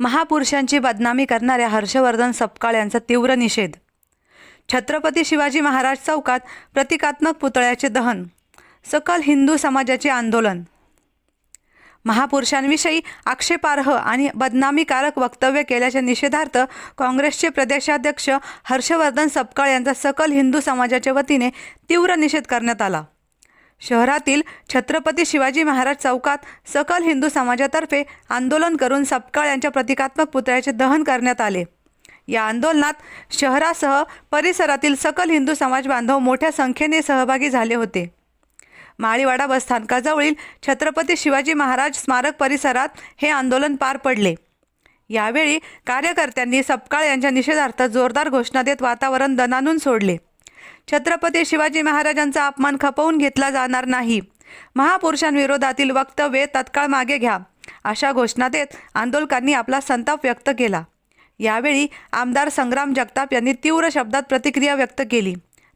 महापुरुषांची बदनामी करणाऱ्या हर्षवर्धन सपकाळ यांचा तीव्र निषेध. छत्रपती शिवाजी महाराज चौकात प्रतिकात्मक पुतळ्याचे दहन. सकल हिंदू समाजाचे आंदोलन. महापुरुषांविषयी आक्षेपार्ह आणि बदनामीकारक वक्तव्य केल्याच्या निषेधार्थ काँग्रेसचे प्रदेशाध्यक्ष हर्षवर्धन सपकाळ यांचा सकल हिंदू समाजाच्या वतीने तीव्र निषेध करण्यात आला. शहरातील छत्रपती शिवाजी महाराज चौकात सकल हिंदू समाजातर्फे आंदोलन करून सपकाळ यांच्या प्रतिकात्मक पुतळ्याचे दहन करण्यात आले. या आंदोलनात शहरासह परिसरातील सकल हिंदू समाज बांधव मोठ्या संख्येने सहभागी झाले होते. माळीवाडा बसस्थानकाजवळील छत्रपती शिवाजी महाराज स्मारक परिसरात हे आंदोलन पार पडले. यावेळी कार्यकर्त्यांनी सपकाळ यांच्या निषेधार्थ जोरदार घोषणा देत वातावरण दणाणून सोडले. छत्रपती शिवाजी महाराजांचा अपमान खपवून घेतला जाणार नाही. महापुरुषांविरोधातील वक्तव्ये तत्काळ मागे घ्या, अशा घोषणा देत आंदोलकांनी आपला संताप व्यक्त केला. यावेळी आमदार संग्राम जगताप यांनी तीव्र शब्दात प्रतिक्रिया व्यक्त केली.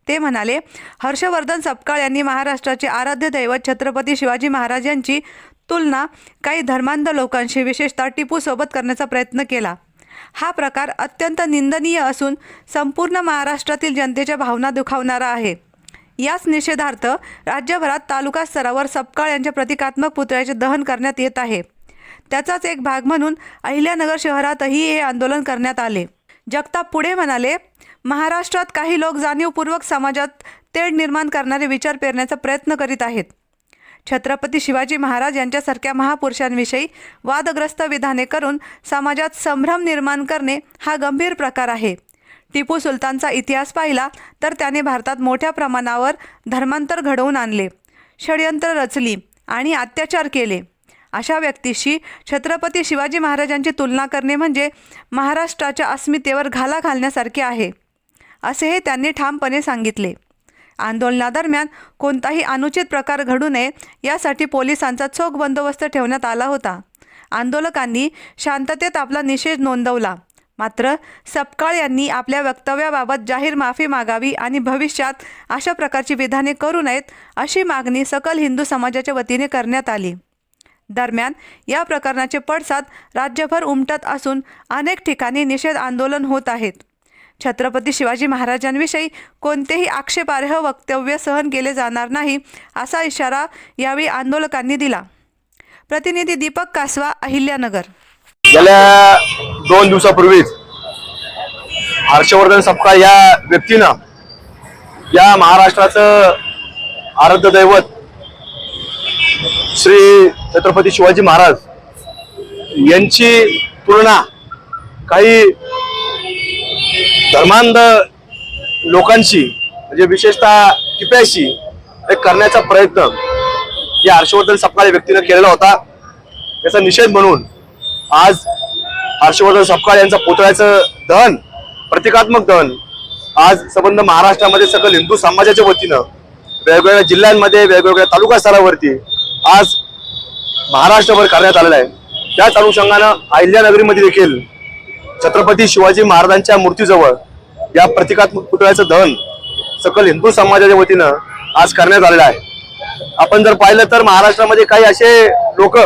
ते म्हणाले, हर्षवर्धन सपकाळ यांनी महाराष्ट्राचे आराध्य दैवत छत्रपती शिवाजी महाराज यांची तुलना काही धर्मांध लोकांशी, विशेषतः टिपूसोबत करण्याचा प्रयत्न केला. हा प्रकार अत्यंत निंदनीय असून संपूर्ण महाराष्ट्रातील जनतेच्या भावना दुखावणारा आहे. याच निषेधार्थ राज्यभरात तालुका स्तरावर सपकाळ यांच्या प्रतिकात्मक पुतळ्याचे दहन करण्यात येत आहे. त्याचाच एक भाग म्हणून अहिल्यानगर शहरातही हे आंदोलन करण्यात आले. जगताप पुढे म्हणाले, महाराष्ट्रात काही लोक जाणीवपूर्वक समाजात तेढ निर्माण करणारे विचार पेरण्याचा प्रयत्न करीत आहेत. छत्रपती शिवाजी महाराज यांच्यासारख्या महापुरुषांविषयी वादग्रस्त विधाने करून समाजात संभ्रम निर्माण करणे हा गंभीर प्रकार आहे. टिपू सुलतानचा इतिहास पाहिला तर त्याने भारतात मोठ्या प्रमाणावर धर्मांतर घडवून आणले, षड्यंत्र रचली आणि अत्याचार केले. अशा व्यक्तीशी छत्रपती शिवाजी महाराजांची तुलना करणे म्हणजे महाराष्ट्राच्या अस्मितेवर घाला घालण्यासारखे आहे, असेही त्यांनी ठामपणे सांगितले. आंदोलनादरम्यान कोणताही अनुचित प्रकार घडू नये यासाठी पोलिसांचा चोख बंदोबस्त ठेवण्यात आला होता. आंदोलकांनी शांततेत आपला निषेध नोंदवला. मात्र सपकाळ यांनी आपल्या वक्तव्याबाबत जाहीर माफी मागावी आणि भविष्यात अशा प्रकारची विधाने करू नयेत, अशी मागणी सकल हिंदू समाजाच्या वतीने करण्यात आली. दरम्यान या प्रकरणाचे पडसाद राज्यभर उमटत असून अनेक ठिकाणी निषेध आंदोलन होत आहेत. छत्रपती शिवाजी महाराजांविषयी कोणतेही आक्षेपार्ह वक्तव्य सहन केले जाणार नाही, असा इशारा यावेळी आंदोलकांनी दिला. प्रतिनिधी दीपक कासवा, अहिल्यानगर. गेल्या 2 दिवसापूर्वीच हर्षवर्धन सपकाळ या व्यक्तीनं या महाराष्ट्राचं आराध्य दैवत श्री छत्रपती शिवाजी महाराज यांची तुलना काही धर्मांध लोकांशी, म्हणजे विशेषतः टिप्याशी करण्याचा प्रयत्न या हर्षवर्धन सपकाळ व्यक्तीनं केलेला होता. याचा निषेध म्हणून आज हर्षवर्धन सपकाळ यांचा पुतळ्याचं दहन, प्रतिकात्मक दहन आज संबंध महाराष्ट्रामध्ये सकल हिंदू समाजाच्या वतीनं वेगवेगळ्या जिल्ह्यांमध्ये, वेगवेगळ्या तालुका स्तरावरती आज महाराष्ट्रभर करण्यात आलेला आहे. त्याच अनुषंगानं अहिल्यानगरीमध्ये देखील छत्रपती शिवाजी महाराजांच्या मूर्तीजवळ या प्रतिकात्मक पुतळ्याचं दहन सकल हिंदू समाजाच्या वतीनं आज करण्यात आलेलं आहे. आपण जर पाहिलं तर महाराष्ट्रामध्ये काही असे लोक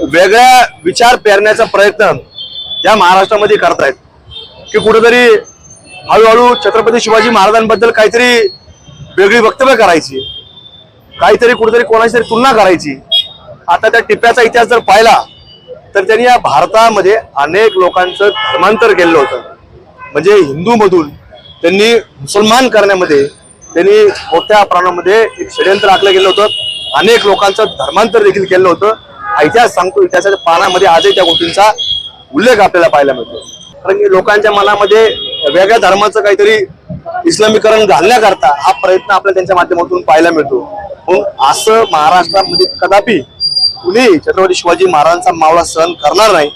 वेगळ्या विचार पेरण्याचा प्रयत्न या महाराष्ट्रामध्ये करतायत की कुठेतरी हळूहळू छत्रपती शिवाजी महाराजांबद्दल काहीतरी वेगळी वक्तव्य करायची, काहीतरी कुठेतरी कोणाची तरी तुलना करायची. आता त्या टिप्याचा इतिहास जर पाहिला तर त्यांनी या भारतामध्ये अनेक लोकांचं धर्मांतर केलेलं होतं. म्हणजे हिंदूमधून त्यांनी मुसलमान करण्यामध्ये त्यांनी मोठ्या प्रमाणामध्ये एक षड्यंत्र आखलं गेलं होतं. अनेक लोकांचं धर्मांतर देखील केलं होतं. इतिहास सांगतो, इतिहासाच्या पानामध्ये आजही त्या गोष्टींचा उल्लेख आपल्याला पाहायला मिळतो. कारण की लोकांच्या मनामध्ये वेगळ्या धर्माचं काहीतरी इस्लामीकरण घालण्याकरता हा प्रयत्न आपल्याला त्यांच्या माध्यमातून पाहायला मिळतो. म्हणून असं महाराष्ट्रामध्ये कदापि कुणी छत्रपती शिवाजी महाराजांचा मावळा सहन करणार नाही,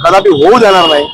कदापि होऊ देणार नाही.